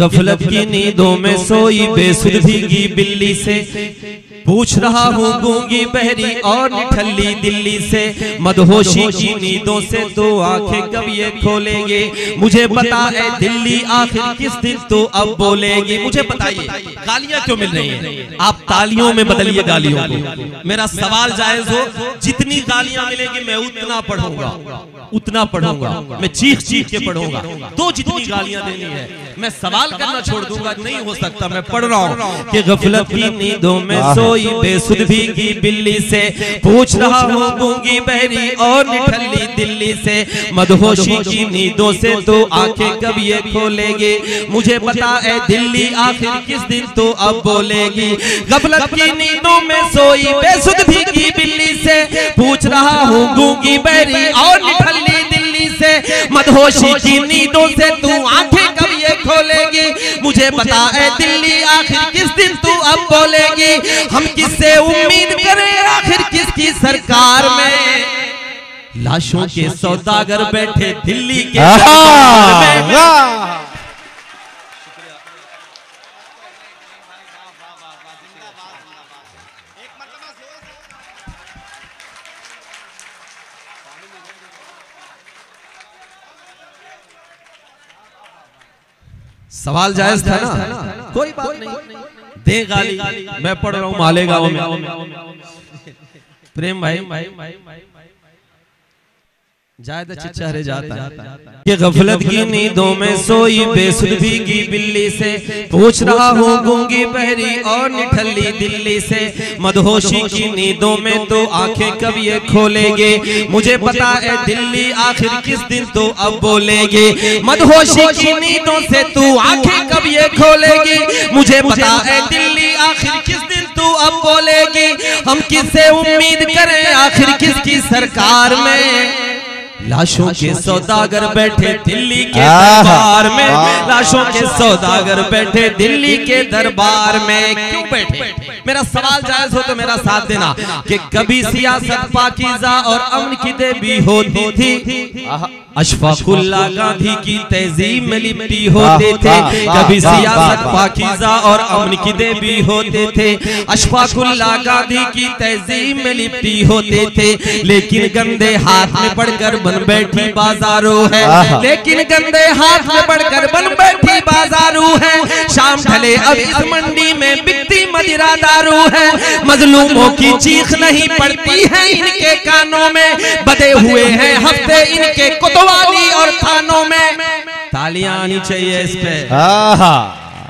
गफलत की नींदों में सोई बेसुध भीगी बिल्ली से पूछ रहा हूँ गूंगी बहरी और निठल्ली दिल्ली से, मदहोशी की नींदों से तो आंखें कब ये खोलेंगे, मुझे बता ए दिल्ली आखिर किस दिन तो अब बोलेगी। मुझे बताइए गालियां क्यों मिल रही हैं? आप तालियों में बदलिए गालियों को। मेरा सवाल जायज हो, जितनी गालियां मिलेगी मैं उतना पढ़ूंगा, मैं चीख के पढ़ूंगा। तो जितनी गालियां देनी है मैं सवाल करना छोड़ दूंगा, नहीं हो सकता। मैं पढ़ रहा हूँ कि गफलत की नींदों में सोई बेसुध भीगी बिल्ली से पूछ रहा हूँ गूंगी बहरी और निठल्ली दिल्ली से, मदहोशी की नींदों से तो आंखें कब ये खोलेगी, मुझे बता ए दिल्ली आखिर किस दिन तो अब बोलेगी। गफलत की नींदों में सोई बेसुध भीगी बिल्ली से पूछ रहा हूँ गूंगी बहरी और निठल्ली दिल्ली से, मदहोशी की नींदों से तू आंखें कब ये खोलेगी, मुझे बता ए दिल्ली आखिर किस दिन तू अब बोलेगी। हम किससे उम्मीद करें आखिर किसकी सरकार में, लाशों के सौदागर बैठे दिल्ली के दरबार में। सवाल जायज था ना, कोई बात नहीं, दे गाली। मैं पढ़ रहा हूँ मालेगांव में। प्रेम भाई जायद चिच्चारे जाता है कि गफलत की नींदों में सोई बेसुध भीगी बिल्ली से पूछ रहा हूँ गूंगी बहरी और निठल्ली दिल्ली से, मदहोशी की नींदों में तो आंखें कब ये खोलेंगे, मुझे पता है दिल्ली आखिर किस दिन तो अब बोलेगी। मदहोशी की नींदों से तू आंखें कब ये खोलेगी, मुझे पता है दिल्ली आखिर किस दिन तू अब बोलेगी। हम किससे उम्मीद करें आखिर किसकी सरकार में, लाशों के सौदागर बैठे दिल्ली के दरबार में, लाशों के सौदागर बैठे दिल्ली के दरबार में। क्यों बैठे? मेरा सवाल जायज हो तो मेरा साथ देना कि कभी सियासत पाकीज़ा और अमन की देवी होती थी, अशफाकुल्लाह गांधी की तहजीब में लिपटी होते थे। कभी सियासत पाकीज़ा और अमन की देवी होते थे, अशफाकुल्लाह गांधी की तहजीब में लिपटी होते थे, लेकिन गंदे हाथ में पड़कर बन बैठी बाजारू है, लेकिन गंदे हाथ में पड़कर बन बैठी बाजारू है। शाम ढले अब इस मंडी में बिकती मदिरा दारू है, मजलूमों की चीख नहीं पड़ती है इनके कानों में, बदे हुए हैं हफ्ते इनके कोतवाली और थानों में। तालियां आनी चाहिए इस पे।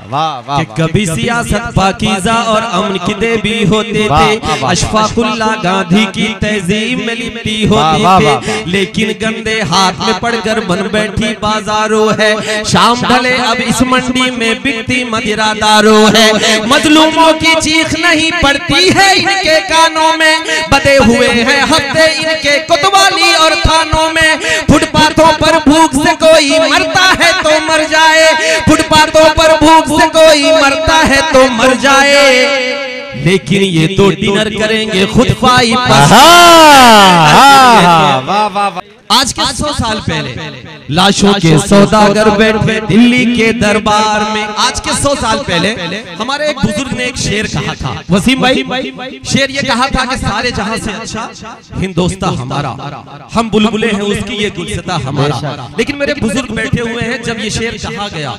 कि कभी सियासत पाकीज़ा और अमन की देवी होते थे, अशफाकुल्लाह गांधी की तहजीब में लिपटी होती थे, लेकिन गंदे हाथ में पड़कर बन बैठी बाजारो है। शाम ढले अब इस मंडी में बिकती मदिरा दारू है, मजलूमों की चीख नहीं पड़ती है इनके कानों में, बदे हुए हैं हफ्ते इनके कोतवाली और थानों में। फुटपाथों पर भूख से कोई मरता है तो मर जाए, फुटपाथों पर भूख से कोई मरता है तो मर जाए, लेकिन ये तो डिनर करेंगे खुद पाई पर। आज के 100 साल पहले लाशों के सौदागर बैठे दिल्ली के दरबार में। आज के 100 साल पहले हमारे एक बुजुर्ग ने एक शेर कहा था, वसीम भाई, शेर ये कहा था कि सारे जहां से अच्छा हिंदुस्तान हमारा, हम बुलबुले हैं उसकी ये गुलसिता हमारा। लेकिन मेरे बुजुर्ग बैठे हुए हैं, जब ये शेर कहा गया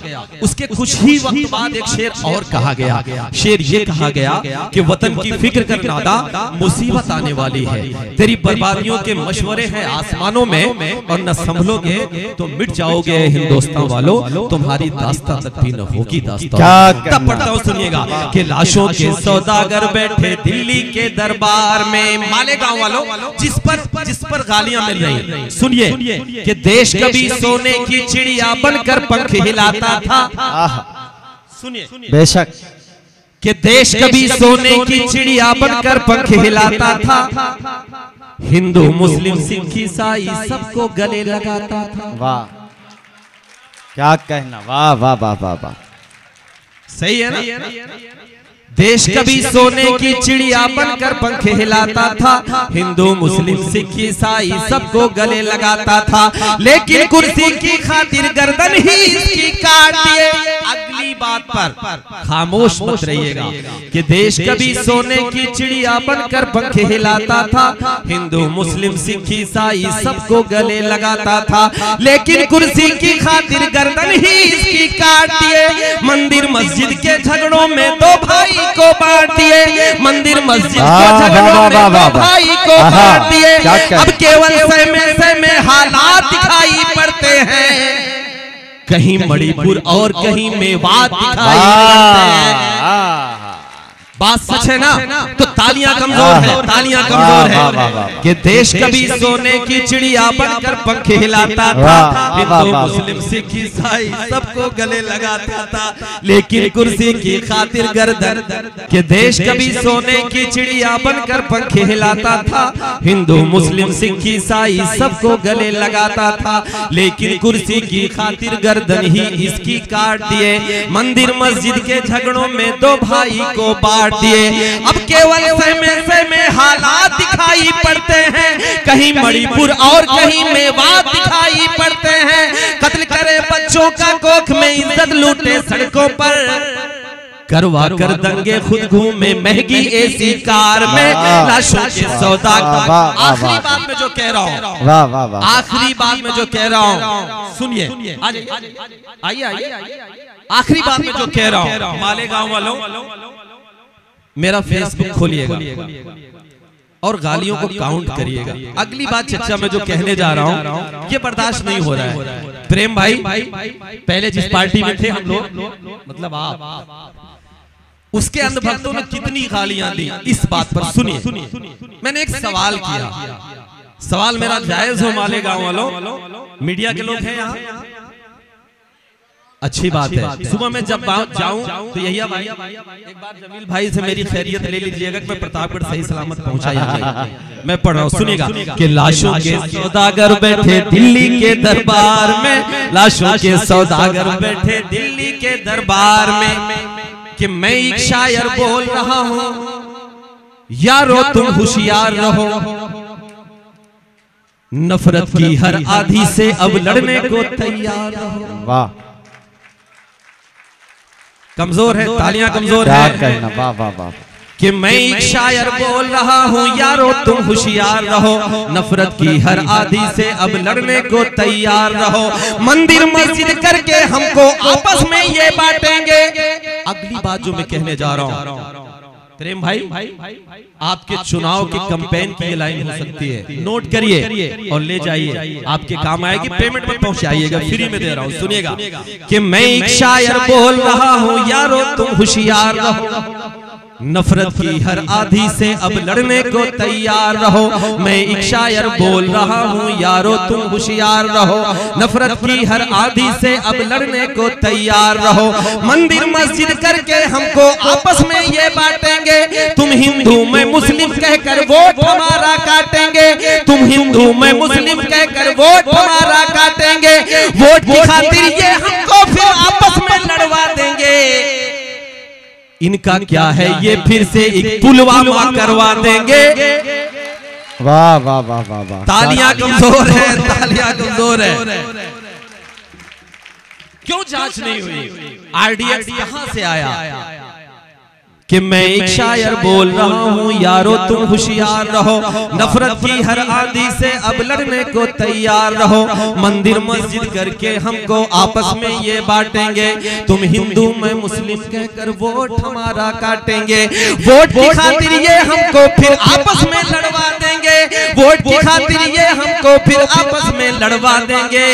उसके कुछ ही वक्त बाद एक शेर और कहा गया। शेर ये कहा गया कि वतन की फिक्र कर नादा, मुसीबत आने वाली है, तेरी बर्बादियों के मशवरे हैं आसमानों में, और न संभलोगे तो मिट जाओगे हिंदुस्तान वालों, तुम्हारी दास्तां तक भी न होगी दास्तां। तब पढ़ता हूं, सुनिएगा कि लाशों के सौदागर बैठे दिल्ली के दरबार में। मालेगांव वालों, जिस पर गालियां मिल रही, सुनिए कि देश कभी सोने की चिड़िया बनकर पंख हिलाता था। सुनिए बेशक कि देश कभी सोने की चिड़िया बनकर पंख हिलाता था, हिंदू मुस्लिम सिख ईसाई सबको गले लगाता था। वाह, क्या कहना, वाह वाह वाह वाह वाह, सही है ना। देश कभी सोने की चिड़िया बनकर पंख हिलाता था, हिंदू मुस्लिम सिख ईसाई सबको गले लगाता था, लेकिन कुर्सी की खातिर गर्दन ही इसकी काट दिए। अगली बात पर खामोश मत रहिएगा कि देश कभी सोने की चिड़िया बनकर पंख हिलाता था, हिंदू मुस्लिम सिख ईसाई सबको गले लगाता था, लेकिन कुर्सी की खातिर गर्दन ही इसकी काट दिए। मंदिर मस्जिद के झगड़ों में दो भाई को बांट दिए, मंदिर मस्जिद के झगड़ों में दो भाई को बांट दिए। अब केवल सहमे हालात दिखाई पड़ते हैं, कहीं मणिपुर और कहीं मेवात दिखाई पड़ते हैं। बात सच है ना? तो तालियां कमजोर है, तालियां कमजोर है कि देश कभी सोने की चिड़िया बनकर पंख हिलाता था, हिंदू मुस्लिम सिख ईसाई सबको गले लगाता था, लेकिन कुर्सी की खातिर गर्दन कि देश कभी सोने की चिड़िया बनकर पंख हिलाता था, हिंदू मुस्लिम सिख ईसाई सबको गले लगाता था, लेकिन कुर्सी की खातिर गर्दन ही इसकी काट दिए। मंदिर मस्जिद के झगड़ों में दो भाई को बांट दिए। अब केवल सहमे हालात दिखाई पड़ते हैं, कहीं मणिपुर और कहीं मेवात दिखाई पड़ते हैं। कत्ल करे बच्चों का कोख में इज्जत लूटे सड़कों पर, करवा कर दंगे खुद घूमे महंगी एसी कार में, लाशों के सौदागर। आखिरी बात में जो कह रहा हूँ, आखिरी बात में जो कह रहा हूँ सुनिए, आइए आखिरी बात में जो कह रहा हूँ, मालेगांव वालों मेरा फेसबुक खोलिएगा और गालियों को काउंट करिएगा। अगली बात चर्चा में जो कहने जा रहा हूं ये बर्दाश्त नहीं हो रहा है। प्रेम भाई पहले जिस पार्टी में थे हम लोग, मतलब आप, उसके अंधभक्तों ने कितनी गालियां दी इस बात पर सुनिए। मैंने एक सवाल किया, सवाल मेरा जायज हो मालेगांव वालों, मीडिया के लोग हैं यहाँ, अच्छी बात है। सुबह में जब जाऊं तो यही भाई एक बार जमील भाई से मेरी खैरियत ले लीजिएगा कि मैं प्रतापगढ़ सही सलामत पहुंचा। मैं पढ़ रहा हूँ, सुनिएगा कि लाशों के सौदागर बैठे दिल्ली के दरबार में, लाशों के सौदागर बैठे दिल्ली के दरबार में, कि मैं एक शायर बोल रहा हूँ, यारो तुम होशियार रहो, नफरत की हर आधी से अब लड़ने को तैयार रहो। वाह, कमजोर है, तालियां कमजोर है। वाह वाह वाह, कि मैं एक शायर बोल रहा हूँ, यारो तुम होशियार रहो, नफरत की हर आधी से अब लड़ने को तैयार रहो, मंदिर मस्जिद करके हमको आपस में ये बांटेंगे। अगली बात जो मैं कहने जा रहा हूँ प्रेम भाई, आपके चुनाव के कैंपेन की ये लाइन हो सकती है, नोट करिए और ले जाइए, आपके काम आएगी, पेमेंट में पहुंचाइएगा, फ्री में दे रहा हूं। सुनिएगा कि मैं एक शायर बोल रहा हूं, यारो तुम होशियार रहो, नफरत की हर आधी से अब लड़ने को तैयार रहो। मैं एक शायर बोल रहा हूँ, यारो तुम होशियार रहो, नफरत की हर आधी से अब लड़ने को तैयार रहो, मंदिर मस्जिद करके हमको आपस में ये बांटेंगे, तुम हिंदू मैं मुस्लिम कहकर वोट हमारा काटेंगे, तुम हिंदू मैं मुस्लिम कहकर वोट हमारा काटेंगे, वोट की खातिर ये हमको फिर आपस में लड़वा देंगे। इनका क्या है, ये फिर से एक पुलवामा करवा देंगे। वाह वाह वाह वाह वाह, तालियां कमजोर है, तालियां कमजोर है। क्यों जांच नहीं हुई? आरडीएक्स कहां से आया कि मैं एक शायर बोल रहा हूँ, यारो तुम होशियार रहो, नफरत की हर आधी से अब लड़ने को तैयार रहो, मंदिर मस्जिद करके हमको आपस में ये बांटेंगे, तुम हिंदू मैं मुस्लिम कहकर वोट हमारा काटेंगे, वोट की खातिर ये हमको फिर आपस में लड़वा देंगे, वोट की खातिर ये हमको फिर आपस में लड़वा देंगे।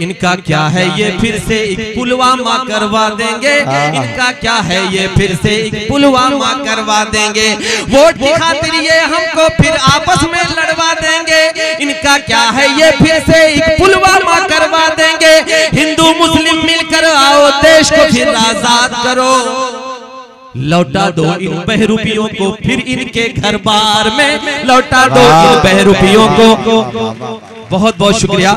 इनका क्या है, ये फिर से एक पुलवामा करवा देंगे, इनका क्या है, ये फिर से एक पुलवामा करवा देंगे, वोट की खातिर ये हमको फिर आपस में लड़वा देंगे, इनका क्या है, ये फिर से एक पुलवामा करवा देंगे, हिंदू मुस्लिम मिलकर आओ देश को फिर आजाद करो, लौटा दो इन बहरूपियों को फिर इनके घर बार में, लौटा दो इन बहरूपियों को। बहुत बहुत शुक्रिया।